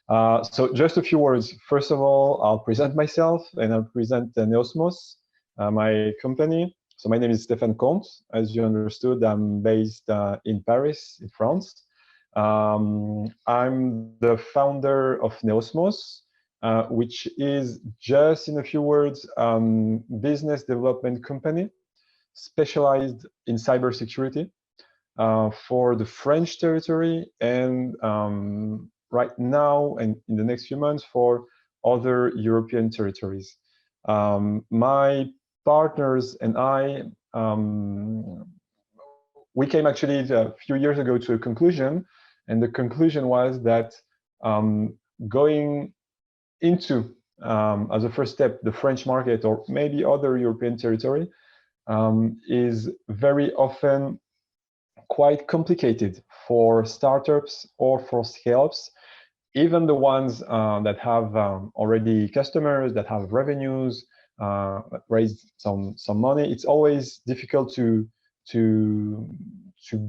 So just a few words. First of all, I'll present myself and I'll present Neosmos, my company. So my name is Stéphane Comte. As you understood, I'm based in Paris, in France. I'm the founder of Neosmos, which is, just in a few words, business development company specialized in cybersecurity for the French territory and right now and in the next few months for other European territories. My partners and I, we came actually a few years ago to a conclusion, and the conclusion was that going into, as a first step, the French market or maybe other European territory is very often quite complicated for startups or for scale-ups, even the ones that have already customers, that have revenues, raised some money. It's always difficult to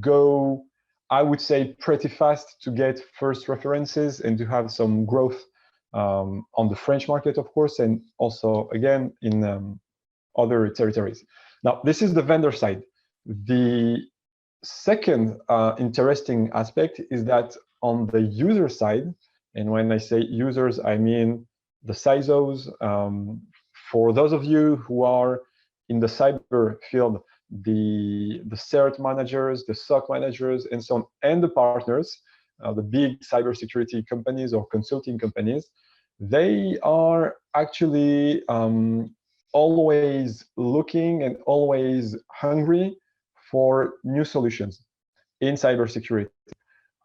go, I would say, pretty fast to get first references and to have some growth on the French market, of course, and also again in other territories. Now, this is the vendor side. The second interesting aspect is that on the user side, and when I say users, I mean the CISOs. For those of you who are in the cyber field, the CERT managers, the SOC managers, and so on, and the partners, the big cybersecurity companies or consulting companies, they are actually always looking and always hungry for new solutions in cybersecurity.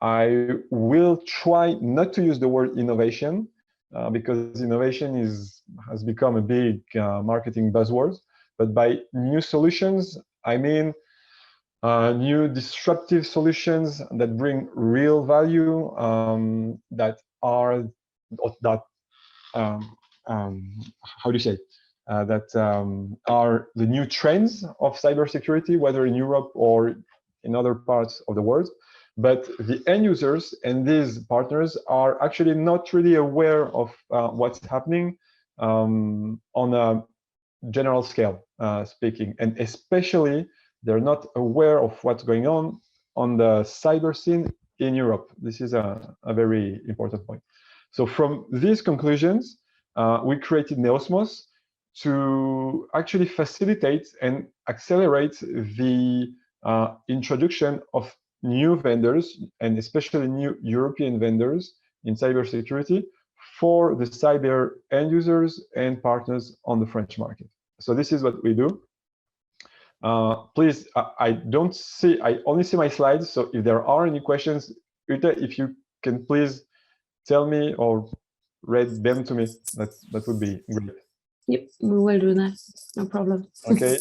I will try not to use the word innovation because innovation has become a big marketing buzzword. But by new solutions, I mean new disruptive solutions that bring real value, that are how do you say? That are the new trends of cybersecurity, whether in Europe or in other parts of the world. But the end users and these partners are actually not really aware of what's happening on a general scale speaking. And especially, they're not aware of what's going on the cyber scene in Europe. This is a very important point. So from these conclusions, we created Neosmos to actually facilitate and accelerate the introduction of new vendors, and especially new European vendors in cybersecurity for the cyber end users and partners on the French market. So this is what we do. Please, I only see my slides, so if there are any questions, Ute, if you can please tell me or read them to me, that would be great. Yep, we will do that. No problem. Okay.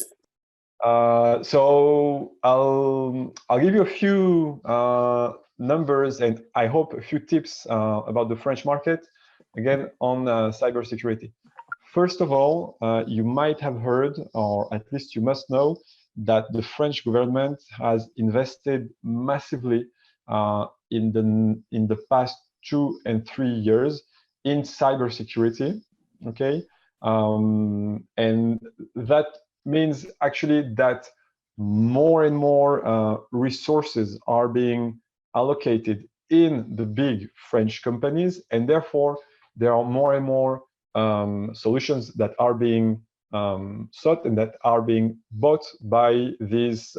So I'll give you a few numbers and I hope a few tips about the French market, again, on cybersecurity. First of all, you might have heard, or at least you must know, that the French government has invested massively in the past 2 and 3 years in cybersecurity. Okay, and that means actually that more and more resources are being allocated in the big French companies, and therefore there are more and more solutions that are being sought and that are being bought by these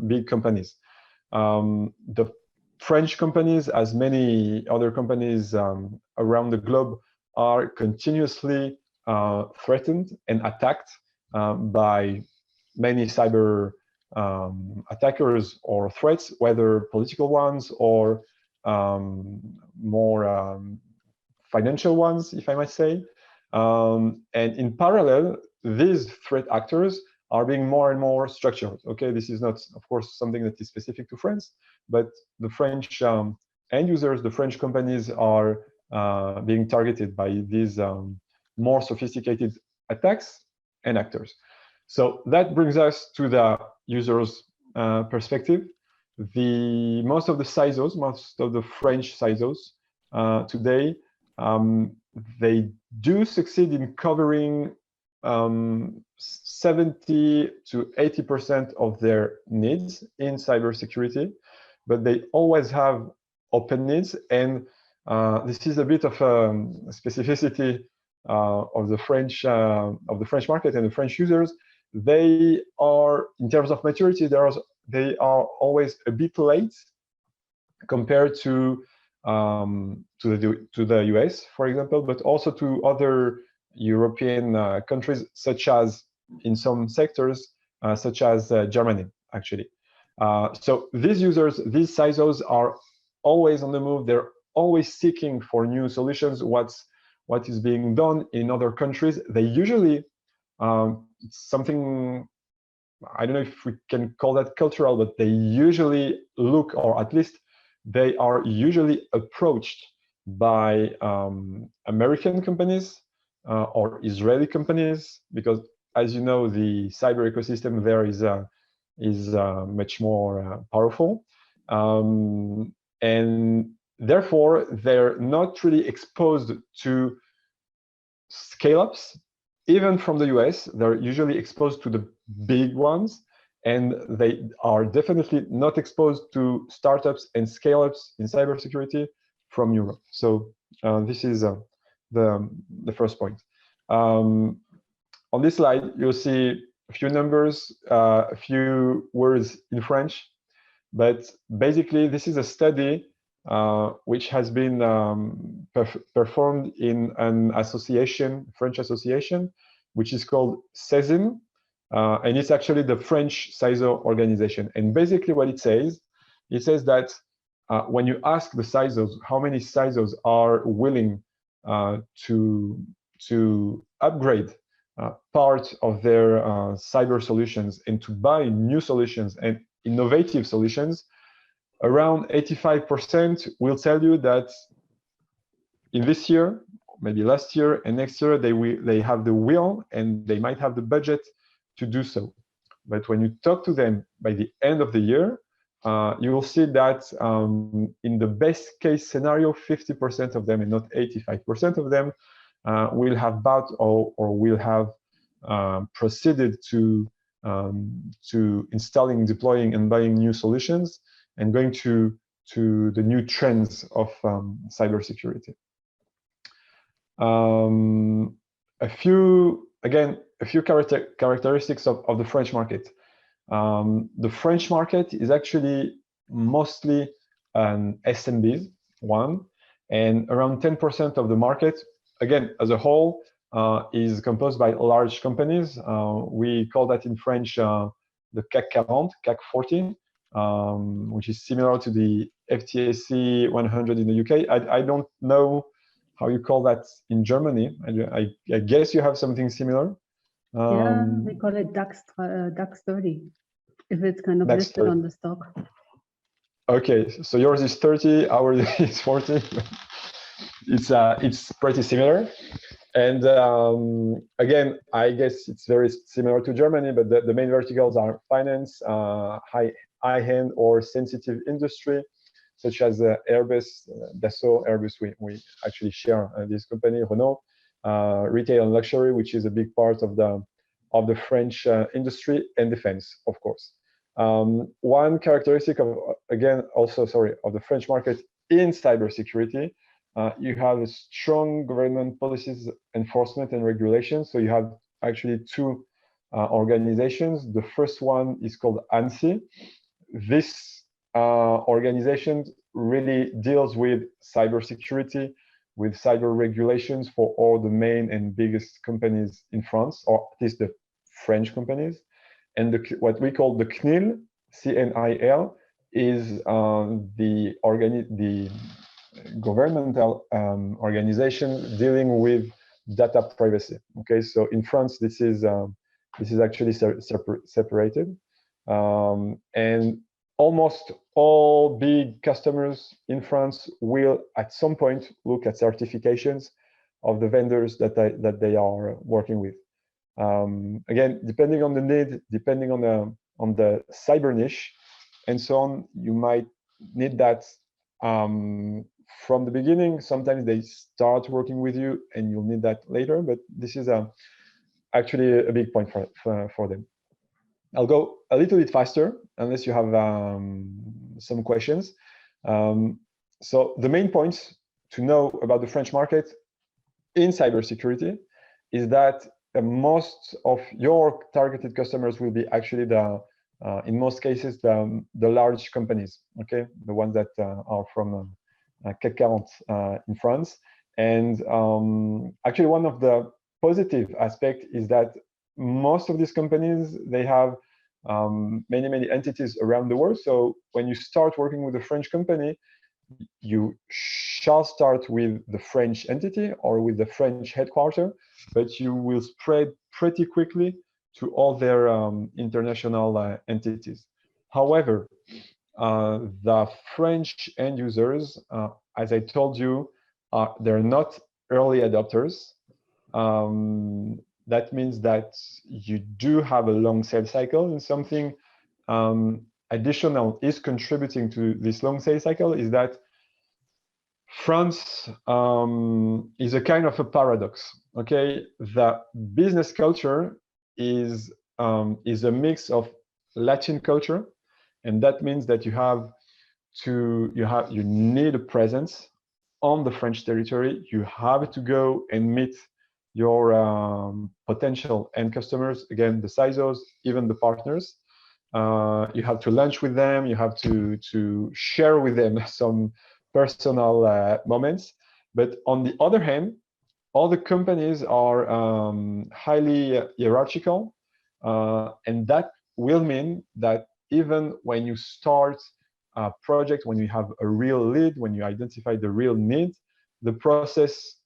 big companies. The French companies, as many other companies around the globe, are continuously threatened and attacked by many cyber attackers or threats, whether political ones or more financial ones, if I might say. And in parallel, these threat actors are being more and more structured. Okay, this is not, of course, something that is specific to France, but the French end users, the French companies are being targeted by these more sophisticated attacks and actors. So that brings us to the user's perspective. Most of the CISOs, most of the French CISOs today they do succeed in covering 70 to 80% of their needs in cybersecurity, but they always have open needs, and this is a bit of a specificity of the French market and the French users. They are, in terms of maturity, they are always a bit late compared to the US, for example, but also to other European countries, such as in some sectors, such as Germany, actually. So these users, these CISOs are always on the move. They're always seeking for new solutions. What is being done in other countries? They usually, something, I don't know if we can call that cultural, but they usually look, or at least they are usually approached by American companies or Israeli companies, because, as you know, the cyber ecosystem there is much more powerful, and therefore they're not really exposed to scale-ups, even from the US. They're usually exposed to the big ones, and they are definitely not exposed to startups and scale-ups in cybersecurity from Europe. So this is the first point. On this slide, you'll see a few numbers, a few words in French, but basically this is a study which has been performed in an association, French association, which is called CESIM, and it's actually the French CISO organization. And basically what it says that when you ask the CISOs how many CISOs are willing to upgrade part of their cyber solutions and to buy new solutions and innovative solutions, around 85% will tell you that in this year, maybe last year and next year, they have the will and they might have the budget to do so. But when you talk to them by the end of the year, you will see that in the best case scenario, 50% of them and not 85% of them will have bought or will have proceeded to installing, deploying, and buying new solutions and going to the new trends of cybersecurity. A few characteristics of the French market. The French market is actually mostly an SMBs one, and around 10% of the market, again, as a whole, is composed by large companies. We call that in French the CAC 40, CAC 40, which is similar to the FTSE 100 in the UK. I don't know how you call that in Germany. I guess you have something similar. Yeah, we call it DAX 30, if it's kind of listed 30. on the stock. Okay, so yours is 30, ours is 40. It's pretty similar. And again, I guess it's very similar to Germany, but the main verticals are finance, high-end or sensitive industry, such as Airbus, Dassault, Airbus. We actually share this company, Renault, retail and luxury, which is a big part of the French industry, and defense, of course. One characteristic of the French market in cybersecurity, you have strong government policies, enforcement, and regulations. So you have actually two organizations. The first one is called ANSSI. This organization really deals with cybersecurity, with cyber regulations for all the main and biggest companies in France, or at least the French companies. And what we call the CNIL, CNIL, is the governmental organization dealing with data privacy. Okay, so in France, this is actually separated, and almost all big customers in France will, at some point, look at certifications of the vendors that they are working with. Again, depending on the need, depending on the cyber niche, and so on, you might need that from the beginning. Sometimes they start working with you and you'll need that later, but this is actually a big point for them. I'll go a little bit faster unless you have some questions. So the main points to know about the French market in cybersecurity is that most of your targeted customers will be actually in most cases, the large companies, okay? The ones that are from CAC 40 in France. And actually one of the positive aspects is that most of these companies, they have many entities around the world. So when you start working with a French company, you shall start with the French entity or with the French headquarters, but you will spread pretty quickly to all their international entities. However, the French end users, as I told you, they're not early adopters. That means that you do have a long sales cycle, and something additional is contributing to this long sales cycle is that France is a kind of a paradox. Okay, the business culture is a mix of Latin culture, and that means that you need a presence on the French territory. You have to go and meet your potential end customers, again, the CISOs, even the partners. You have to lunch with them. You have to share with them some personal moments. But on the other hand, all the companies are highly hierarchical, and that will mean that even when you start a project, when you have a real lead, when you identify the real need, the process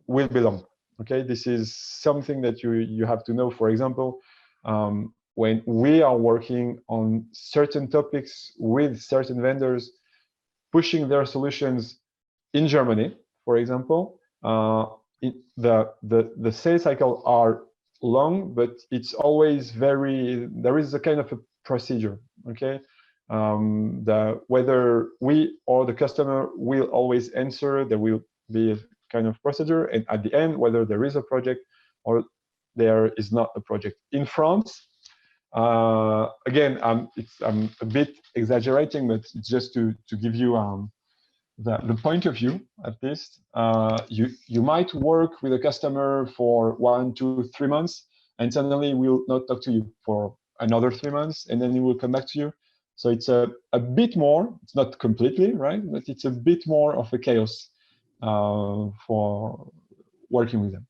will be long. Okay, this is something that you have to know. For example, when we are working on certain topics with certain vendors, pushing their solutions in Germany, for example, the sales cycle are long, but it's always there is a kind of a procedure. Okay, whether we or the customer will always answer, there will be a kind of procedure, and at the end, whether there is a project or there is not a project. In France, again, I'm a bit exaggerating, but it's just to give you the point of view. At least you might work with a customer for 1, 2, 3 months, and suddenly we'll not talk to you for another 3 months, and then he will come back to you. So it's a bit more. It's not completely right, but it's a bit more of a chaos for working with them.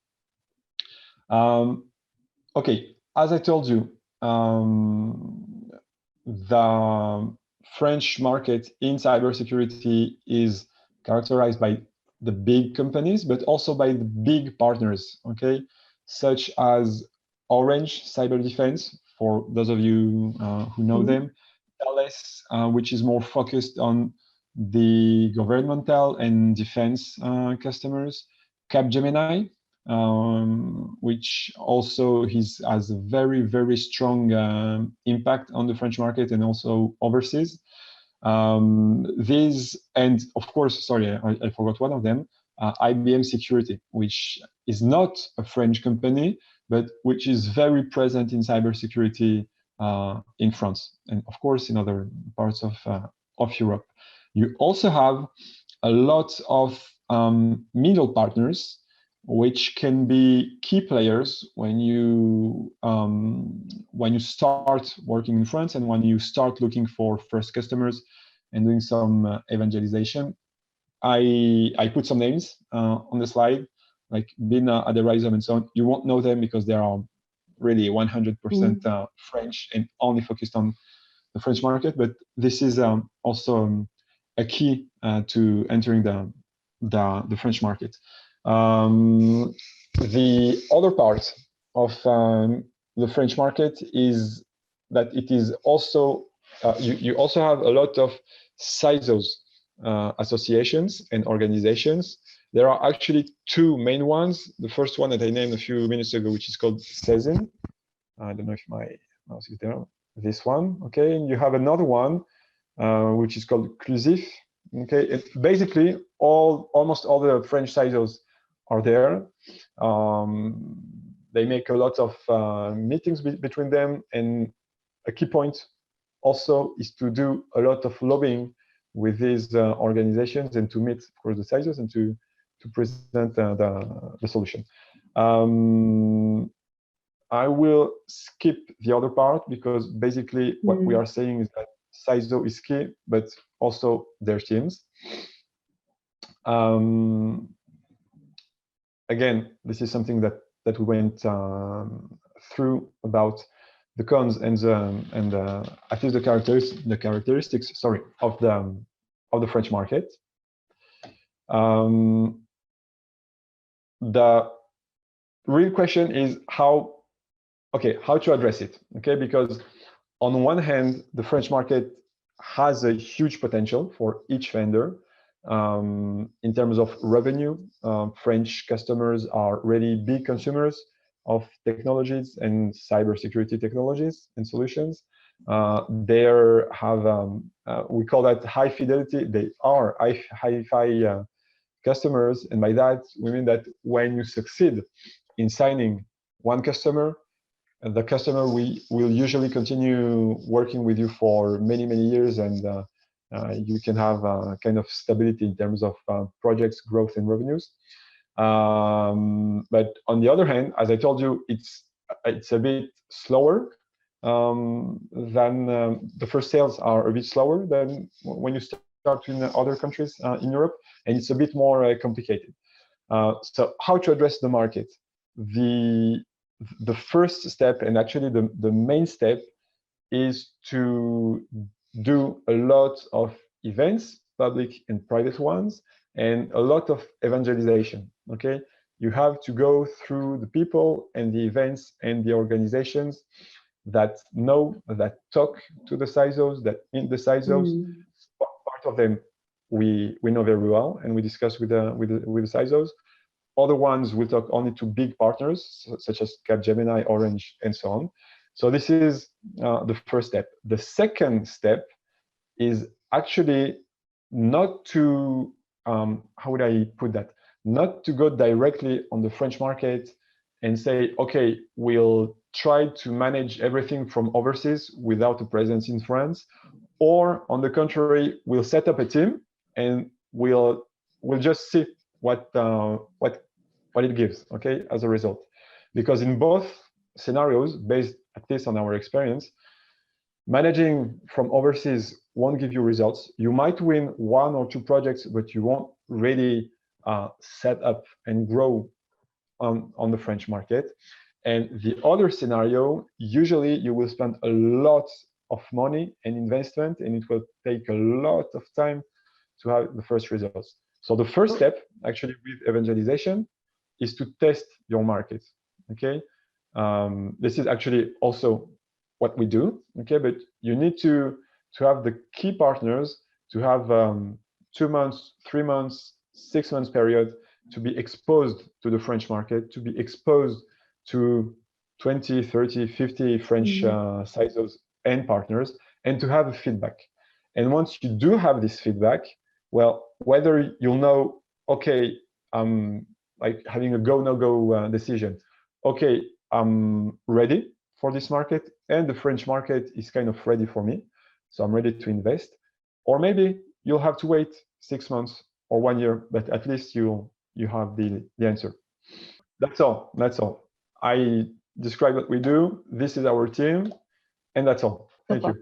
Okay, as I told you, the French market in cybersecurity is characterized by the big companies, but also by the big partners, okay, such as Orange Cyber Defense, for those of you who know them, Thales, which is more focused on the governmental and defense customers, Capgemini, which also has a very strong impact on the French market and also overseas. These, and of course, sorry, I forgot one of them, IBM Security, which is not a French company, but which is very present in cybersecurity in France, and of course in other parts of Europe. You also have a lot of middle partners, which can be key players when you start working in France and when you start looking for first customers and doing some evangelization. I put some names on the slide, like Bina, Aderism, and so on. You won't know them because they are really 100% French and only focused on the French market. But this is also a key to entering the French market. The other part of the French market is that it is also you also have a lot of CISOs associations and organizations. There are actually two main ones. The first one that I named a few minutes ago, which is called CESIN. I don't know if my mouse is there. This one, okay. And you have another one which is called CLUSIF, Okay, basically almost all the French CISOs are there. They make a lot of meetings between them, and a key point also is to do a lot of lobbying with these organizations and to meet, of course, the CISOs and to present the solution. I will skip the other part because basically what we are saying is that CISO is key, but also their teams. Again, this is something that we went through about the cons and at least the characteristics, sorry, of the French market. The real question is how to address it. Okay, because on one hand, the French market has a huge potential for each vendor. In terms of revenue, French customers are really big consumers of technologies and cybersecurity technologies and solutions. They have, we call that high fidelity. They are high-fi customers, and by that we mean that when you succeed in signing one customer, the customer will usually continue working with you for many years, and you can have a kind of stability in terms of projects, growth, and revenues. But on the other hand, as I told you, it's a bit slower than the first sales are a bit slower than when you start in other countries in Europe, and it's a bit more complicated. So how to address the market? The first step, and actually the main step, is to do a lot of events, public and private ones, and a lot of evangelization. Okay, you have to go through the people and the events and the organizations that know, that talk to the CISOs, that in the CISOs. Part of them we know very well, and we discuss with the CISOs. Other ones will talk only to big partners, such as Capgemini, Orange, and so on. So this is the first step. The second step is actually not to, how would I put that? Not to go directly on the French market and say, okay, we'll try to manage everything from overseas without a presence in France. Or on the contrary, we'll set up a team and we'll just see what it gives, okay, as a result. Because in both scenarios, based at least on our experience, managing from overseas won't give you results. You might win 1 or 2 projects, but you won't really set up and grow on the French market. And the other scenario, usually you will spend a lot of money and investment, and it will take a lot of time to have the first results. So the first step, actually, with evangelization, is to test your market. Okay, this is actually also what we do. Okay, but you need to have the key partners, to have 2 months, 3 months, 6 months period to be exposed to the French market, to be exposed to 20, 30, 50 French CISOs and partners, and to have a feedback. And once you do have this feedback, well, whether you'll know, okay, like having a go, no go decision, okay, I'm ready for this market, and the French market is kind of ready for me, so I'm ready to invest. Or maybe you'll have to wait 6 months or 1 year, but at least you have the answer. That's all. That's all. I describe what we do. This is our team, and that's all. Thank you.